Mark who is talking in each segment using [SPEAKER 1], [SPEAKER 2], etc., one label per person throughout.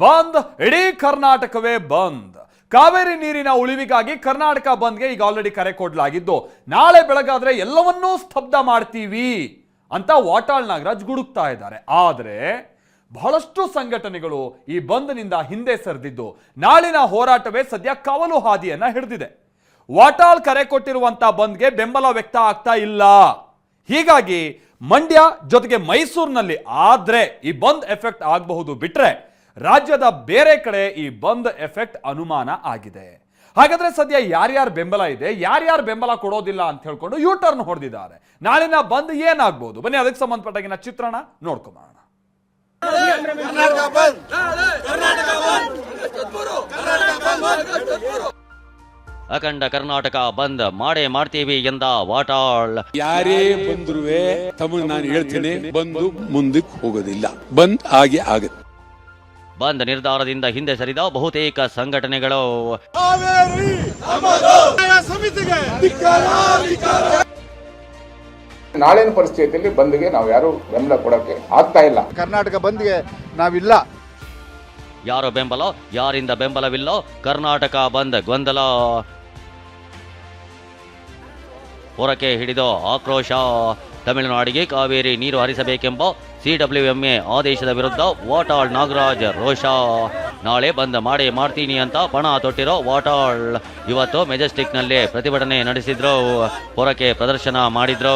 [SPEAKER 1] ಬಂದ್, ಇಡೀ ಕರ್ನಾಟಕವೇ ಬಂದ್. ಕಾವೇರಿ ನೀರಿನ ಉಳಿವಿಗಾಗಿ ಕರ್ನಾಟಕ ಬಂದ್ಗೆ ಈಗ ಆಲ್ರೆಡಿ ಕರೆ ಕೊಡಲಾಗಿದ್ದು, ನಾಳೆ ಬೆಳಗಾದ್ರೆ ಎಲ್ಲವನ್ನೂ ಸ್ತಬ್ಧ ಮಾಡ್ತೀವಿ ಅಂತ ವಾಟಾಳ್ ನಾಗರಾಜ್ ಗುಡುಕ್ತಾ ಇದ್ದಾರೆ. ಆದರೆ ಬಹಳಷ್ಟು ಸಂಘಟನೆಗಳು ಈ ಬಂದ್ನಿಂದ ಹಿಂದೆ ಸರಿದಿದ್ದು, ನಾಳಿನ ಹೋರಾಟವೇ ಸದ್ಯ ಕವಲು ಹಾದಿಯನ್ನ ಹಿಡಿದಿದೆ. ವಾಟಾಳ್ ಕರೆ ಕೊಟ್ಟಿರುವಂತ ಬಂದ್ಗೆ ಬೆಂಬಲ ವ್ಯಕ್ತ ಆಗ್ತಾ ಇಲ್ಲ. ಹೀಗಾಗಿ ಮಂಡ್ಯ ಜೊತೆಗೆ ಮೈಸೂರಿನಲ್ಲಿ ಆದ್ರೆ ಈ ಬಂದ್ ಎಫೆಕ್ಟ್ ಆಗಬಹುದು, ಬಿಟ್ರೆ ರಾಜ್ಯದ ಬೇರೆ ಕಡೆ ಈ ಬಂದ್ ಎಫೆಕ್ಟ್ ಅನುಮಾನ ಆಗಿದೆ. ಹಾಗಾದ್ರೆ ಸದ್ಯ ಯಾರ್ಯಾರ ಬೆಂಬಲ ಇದೆ, ಯಾರ್ಯಾರ ಬೆಂಬಲ ಕೊಡೋದಿಲ್ಲ ಅಂತ ಹೇಳ್ಕೊಂಡು ಯೂ ಟರ್ನ್ ಹೊಡೆದಿದ್ದಾರೆ. ನಾಳಿನ ಬಂದ್ ಏನಾಗಬಹುದು, ಬನ್ನಿ ಅದಕ್ಕೆ ಸಂಬಂಧಪಟ್ಟಾಗಿನ ಚಿತ್ರಣ ನೋಡ್ಕೊಂಬೋಣ.
[SPEAKER 2] ಅಖಂಡ ಕರ್ನಾಟಕ ಬಂದ್ ಮಾಡೇ ಮಾಡ್ತೀವಿ ಎಂದ ವಾಟಾಳ್.
[SPEAKER 3] ಯಾರೇ ಬಂದ್ರುವೆ ತಮ್ಮ ನಾನು ಹೇಳ್ತೇನೆ, ಬಂದು ಮುಂದಕ್ಕೆ ಹೋಗೋದಿಲ್ಲ, ಬಂದ್ ಹಾಗೆ ಆಗುತ್ತೆ.
[SPEAKER 2] ಬಂದ್ ನಿರ್ಧಾರದಿಂದ ಹಿಂದೆ ಸರಿದ ಬಹುತೇಕ ಸಂಘಟನೆಗಳು.
[SPEAKER 4] ನಾಳಿನ ಪರಿಸ್ಥಿತಿಯಲ್ಲಿ ಬಂದ್ಗೆ ನಾವು ಯಾರು ಬೆಂಬಲ ಕೊಡೋಕೆ ಆಗ್ತಾ ಇಲ್ಲ.
[SPEAKER 5] ಕರ್ನಾಟಕ ಬಂದ್ಗೆ ನಾವಿಲ್ಲ.
[SPEAKER 2] ಯಾರು ಬೆಂಬಲ, ಯಾರಿಂದ ಬೆಂಬಲವಿಲ್ಲ, ಕರ್ನಾಟಕ ಬಂದ್ ಗೊಂದಲ. ಹೊರಕ್ಕೆ ಹಿಡಿದ ಆಕ್ರೋಶ. ತಮಿಳುನಾಡಿಗೆ ಕಾವೇರಿ ನೀರು ಹರಿಸಬೇಕೆಂಬ CWMA ಆದೇಶದ ವಿರುದ್ಧ ವಾಟಾಳ್ ನಾಗರಾಜ್ ರೋಷ. ನಾಳೆ ಬಂದ್ ಮಾಡೇ ಮಾಡ್ತೀನಿ ಅಂತ ಪಣ ತೊಟ್ಟಿರೋ ವಾಟಾಳ್ ಇವತ್ತು ಮೆಜೆಸ್ಟಿಕ್ನಲ್ಲಿ ಪ್ರತಿಭಟನೆ ನಡೆಸಿದ್ರು. ಹೊರಕ್ಕೆ ಪ್ರದರ್ಶನ ಮಾಡಿದ್ರು.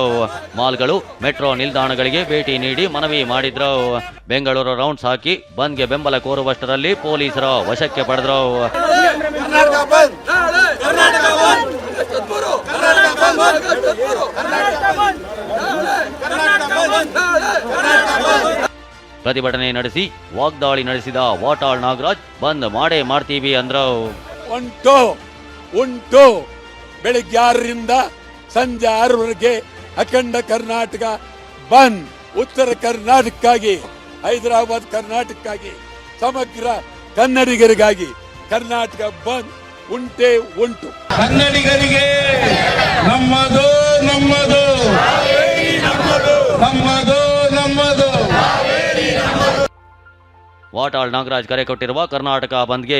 [SPEAKER 2] ಮಾಲ್ಗಳು, ಮೆಟ್ರೋ ನಿಲ್ದಾಣಗಳಿಗೆ ಭೇಟಿ ನೀಡಿ ಮನವಿ ಮಾಡಿದ್ರು. ಬೆಂಗಳೂರು ರೌಂಡ್ಸ್ ಹಾಕಿ ಬಂದ್ಗೆ ಬೆಂಬಲ ಕೋರುವಷ್ಟರಲ್ಲಿ ಪೊಲೀಸರ ವಶಕ್ಕೆ ಪಡೆದ್ರು. ಪ್ರತಿಭಟನೆ ನಡೆಸಿ ವಾಗ್ದಾಳಿ ನಡೆಸಿದ ವಾಟಾಳ್ ನಾಗರಾಜ್ ಬಂದ್ ಮಾಡೇ ಮಾಡ್ತೀವಿ ಅಂದ್ರು.
[SPEAKER 3] ಉಂಟು ಬೆಳಿಗ್ಗೆ 6ರಿಂದ ಸಂಜೆ 6ರವರೆಗೆ ಅಖಂಡ ಕರ್ನಾಟಕ ಬಂದ್. ಉತ್ತರ ಕರ್ನಾಟಕಕ್ಕಾಗಿ, ಹೈದರಾಬಾದ್ ಕರ್ನಾಟಕಕ್ಕಾಗಿ, ಸಮಗ್ರ ಕನ್ನಡಿಗರಿಗಾಗಿ ಕರ್ನಾಟಕ ಬಂದ್ ಉಂಟೇ ಉಂಟು.
[SPEAKER 6] ಕನ್ನಡಿಗರಿಗೆ ನಮ್ಮದು ನಮ್ಮದು ನಮ್ಮದು ನಮ್ಮದು.
[SPEAKER 2] ವಾಟಾಳ್ ನಾಗರಾಜ್ ಕರೆ ಕೊಟ್ಟಿರುವ ಕರ್ನಾಟಕ ಬಂದ್ಗೆ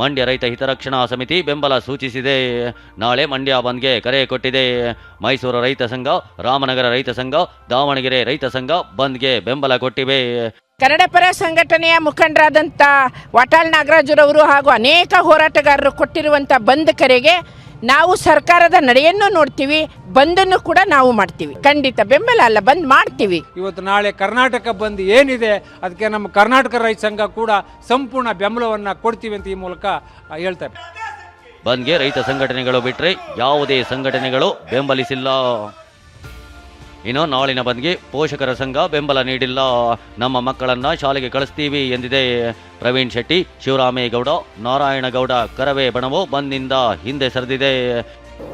[SPEAKER 2] ಮಂಡ್ಯ ರೈತ ಹಿತರಕ್ಷಣಾ ಸಮಿತಿ ಬೆಂಬಲ ಸೂಚಿಸಿದೆ. ನಾಳೆ ಮಂಡ್ಯ ಬಂದ್ಗೆ ಕರೆ ಕೊಟ್ಟಿದೆ. ಮೈಸೂರು ರೈತ ಸಂಘ, ರಾಮನಗರ ರೈತ ಸಂಘ, ದಾವಣಗೆರೆ ರೈತ ಸಂಘ ಬಂದ್ಗೆ ಬೆಂಬಲ ಕೊಟ್ಟಿವೆ.
[SPEAKER 7] ಕನ್ನಡ ಪರ ಸಂಘಟನೆಯ ಮುಖಂಡರಾದಂಥ ವಾಟಾಳ್ ನಾಗರಾಜರವರು ಹಾಗೂ ಅನೇಕ ಹೋರಾಟಗಾರರು ಕೊಟ್ಟಿರುವಂಥ ಬಂದ್ ಕರೆಗೆ ನಾವು ಸರ್ಕಾರದ ನಡೆಯನ್ನು ನೋಡ್ತೀವಿ, ಬಂದನ್ನು ಕೂಡ ನಾವು ಮಾಡ್ತೀವಿ. ಖಂಡಿತ ಬೆಂಬಲ ಅಲ್ಲ, ಬಂದ್ ಮಾಡ್ತೀವಿ.
[SPEAKER 8] ಇವತ್ತು ನಾಳೆ ಕರ್ನಾಟಕ ಬಂದ್ ಏನಿದೆ ಅದಕ್ಕೆ ನಮ್ಮ ಕರ್ನಾಟಕ ರೈತ ಸಂಘ ಕೂಡ ಸಂಪೂರ್ಣ ಬೆಂಬಲವನ್ನು ಕೊಡ್ತೀವಿ ಅಂತ ಈ ಮೂಲಕ ಹೇಳ್ತಾರೆ.
[SPEAKER 2] ಬಂದ್ಗೆ ರೈತ ಸಂಘಟನೆಗಳು ಬಿಟ್ರೆ ಯಾವುದೇ ಸಂಘಟನೆಗಳು ಬೆಂಬಲಿಸಿಲ್ಲ. ಇನ್ನು ನಾಳಿನ ಬಂದ್ಗೆ ಪೋಷಕರ ಸಂಘ ಬೆಂಬಲ ನೀಡಿಲ್ಲ. ನಮ್ಮ ಮಕ್ಕಳನ್ನ ಶಾಲೆಗೆ ಕಳಿಸ್ತೀವಿ ಎಂದಿದೆ. ಪ್ರವೀಣ್ ಶೆಟ್ಟಿ, ಶಿವರಾಮೇಗೌಡ, ನಾರಾಯಣಗೌಡ ಕರವೇ ಬಣವು ಬಂದ್ನಿಂದ ಹಿಂದೆ ಸರಿದಿದೆ.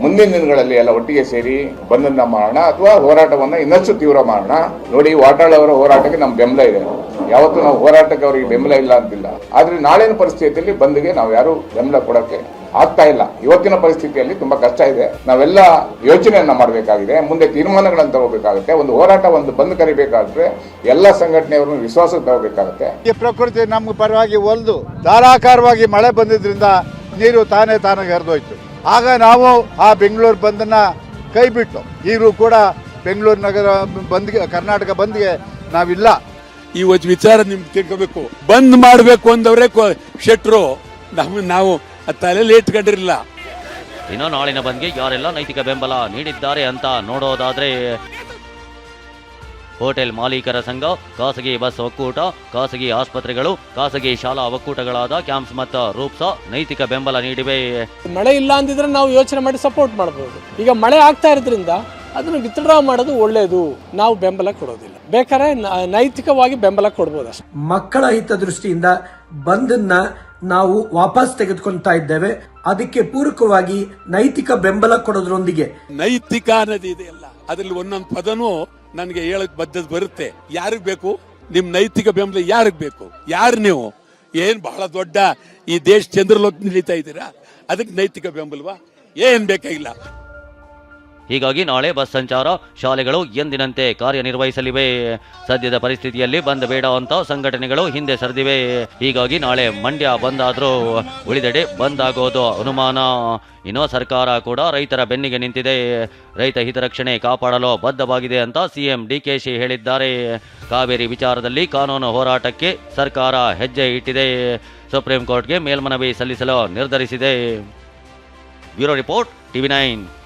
[SPEAKER 4] ಮುಂದಿನ ದಿನಗಳಲ್ಲಿ ಎಲ್ಲ ಒಟ್ಟಿಗೆ ಸೇರಿ ಬಂದನ್ನ ಮಾಡೋಣ ಅಥವಾ ಹೋರಾಟವನ್ನ ಇನ್ನಷ್ಟು ತೀವ್ರ ಮಾಡೋಣ. ನೋಡಿ, ವಾಟಾಳ್ ಅವರ ಹೋರಾಟಕ್ಕೆ ನಮ್ಮ ಬೆಂಬಲ ಇದೆ. ಯಾವತ್ತೂ ನಾವು ಹೋರಾಟಕ್ಕೆ ಅವರಿಗೆ ಬೆಂಬಲ ಇಲ್ಲ ಅಂತಿಲ್ಲ. ಆದ್ರೆ ನಾಳಿನ ಪರಿಸ್ಥಿತಿಯಲ್ಲಿ ಬಂದ್ಗೆ ನಾವು ಯಾರು ಬೆಂಬಲ ಕೊಡೋಕೆ ಆಗ್ತಾ ಇಲ್ಲ. ಇವತ್ತಿನ ಪರಿಸ್ಥಿತಿಯಲ್ಲಿ ತುಂಬಾ ಕಷ್ಟ ಇದೆ. ನಾವೆಲ್ಲ ಯೋಚನೆಯನ್ನ ಮಾಡಬೇಕಾಗಿದೆ, ಮುಂದೆ ತೀರ್ಮಾನಗಳನ್ನು ತಗೋಬೇಕಾಗುತ್ತೆ. ಒಂದು ಹೋರಾಟ, ಒಂದು ಬಂದ್ ಕರಿಬೇಕಾದ್ರೆ ಎಲ್ಲ ಸಂಘಟನೆಯವರು ವಿಶ್ವಾಸ ತಗೋಬೇಕಾಗುತ್ತೆ.
[SPEAKER 5] ಈ ಪ್ರಕೃತಿ ನಮ್ಗೆ ಪರವಾಗಿ ಒಲ್ದು ಧಾರಾಕಾರವಾಗಿ ಮಳೆ ಬಂದಿದ್ರಿಂದ ನೀರು ತಾನೇ ಹರಿದೋಯ್ತು. ಆಗ ನಾವು ಆ ಬೆಂಗಳೂರು ಬಂದನ್ನ ಕೈ ಬಿಟ್ಟು ಈಗಲೂ ಕೂಡ ಬೆಂಗಳೂರು ನಗರ ಬಂದ್ಗೆ, ಕರ್ನಾಟಕ ಬಂದ್ಗೆ ನಾವಿಲ್ಲ.
[SPEAKER 3] ಇವತ್ತು ವಿಚಾರ ನಿಮ್ಗೆ ತಿಳ್ಕೋಬೇಕು. ಬಂದ್ ಮಾಡಬೇಕು ಅಂದವ್ರೆ ಶೆಟ್ರು, ನಾವು ತಲೆಯಲ್ಲಿ ಇಟ್ಕೊಂಡಿರಲಿಲ್ಲ.
[SPEAKER 2] ಇನ್ನು ನಾಳಿನ ಬಂದ್ಗೆ ಯಾರೆಲ್ಲ ನೈತಿಕ ಬೆಂಬಲ ನೀಡಿದ್ದಾರೆ ಅಂತ ನೋಡೋದಾದ್ರೆ ಹೋಟೆಲ್ ಮಾಲೀಕರ ಸಂಘ, ಖಾಸಗಿ ಬಸ್ ಒಕ್ಕೂಟ, ಖಾಸಗಿ ಆಸ್ಪತ್ರೆಗಳು, ಖಾಸಗಿ ಶಾಲಾ ಒಕ್ಕೂಟಗಳಾದ ಕ್ಯಾಂಪ್ಸ್ ಮತ್ತು ರೂಪ್ಸಾ ನೈತಿಕ ಬೆಂಬಲ ನೀಡಿವೆ.
[SPEAKER 9] ಮಳೆ ಇಲ್ಲ ಅಂದಿದ್ರೆ ನಾವು ಯೋಚನೆ ಮಾಡಿ ಸಪೋರ್ಟ್ ಮಾಡಬಹುದು. ಈಗ ಮಳೆ ಆಗ್ತಾ ಇರೋದ್ರಿಂದ ಅದನ್ನು ವಿತ್ಡ್ರಾ ಮಾಡೋದು ಒಳ್ಳೆಯದು. ನಾವು ಬೆಂಬಲ ಕೊಡೋದಿಲ್ಲ, ಬೇಕಾದ್ರೆ ನೈತಿಕವಾಗಿ ಬೆಂಬಲ ಕೊಡ್ಬೋದು ಅಷ್ಟೇ.
[SPEAKER 10] ಮಕ್ಕಳ ಹಿತದೃಷ್ಟಿಯಿಂದ ಬಂದನ್ನ ನಾವು ವಾಪಸ್ ತೆಗೆದುಕೊಳ್ತಾ ಇದ್ದೇವೆ. ಅದಕ್ಕೆ ಪೂರಕವಾಗಿ ನೈತಿಕ ಬೆಂಬಲ ಕೊಡೋದ್ರೊಂದಿಗೆ
[SPEAKER 3] ನೈತಿಕ ಅನ್ನೋದು ಇದೆಯಲ್ಲ, ಅದ್ರಲ್ಲಿ ಒಂದೊಂದು ಪದನೂ ನನಗೆ ಹೇಳಕ್ ಬದ್ದದ್ ಬರುತ್ತೆ. ಯಾರಿಗ್ ಬೇಕು ನಿಮ್ ನೈತಿಕ ಬೆಂಬಲ? ಯಾರಿಗ್ ಬೇಕು? ಯಾರು ನೀವು? ಏನ್ ಬಹಳ ದೊಡ್ಡ ಈ ದೇಶ ಚಂದ್ರಲೋಕ ನಡೀತಾ ಇದ್ದೀರಾ? ಅದಕ್ಕೆ ನೈತಿಕ ಬೆಂಬಲವಾ? ಏನ್ ಬೇಕಾಗಿಲ್ಲ.
[SPEAKER 2] ಹೀಗಾಗಿ ನಾಳೆ ಬಸ್ ಸಂಚಾರ, ಶಾಲೆಗಳು ಎಂದಿನಂತೆ ಕಾರ್ಯನಿರ್ವಹಿಸಲಿವೆ. ಸದ್ಯದ ಪರಿಸ್ಥಿತಿಯಲ್ಲಿ ಬಂದ್ ಬೇಡ ಅಂತ ಸಂಘಟನೆಗಳು ಹಿಂದೆ ಸರಿದಿವೆ. ಹೀಗಾಗಿ ನಾಳೆ ಮಂಡ್ಯ ಬಂದ್ ಆದ್ರೂ ಉಳಿದೆಡೆ ಬಂದ್ ಆಗೋದು ಅನುಮಾನ. ಇನ್ನು ಸರ್ಕಾರ ಕೂಡ ರೈತರ ಬೆನ್ನಿಗೆ ನಿಂತಿದೆ. ರೈತ ಹಿತರಕ್ಷಣೆ ಕಾಪಾಡಲು ಬದ್ಧವಾಗಿದೆ ಅಂತ ಸಿಎಂ ಡಿಕೆಶಿ ಹೇಳಿದ್ದಾರೆ. ಕಾವೇರಿ ವಿಚಾರದಲ್ಲಿ ಕಾನೂನು ಹೋರಾಟಕ್ಕೆ ಸರ್ಕಾರ ಹೆಜ್ಜೆ ಇಟ್ಟಿದೆ. ಸುಪ್ರೀಂ ಕೋರ್ಟ್ಗೆ ಮೇಲ್ಮನವಿ ಸಲ್ಲಿಸಲು ನಿರ್ಧರಿಸಿದೆ. Bureau report, TV9.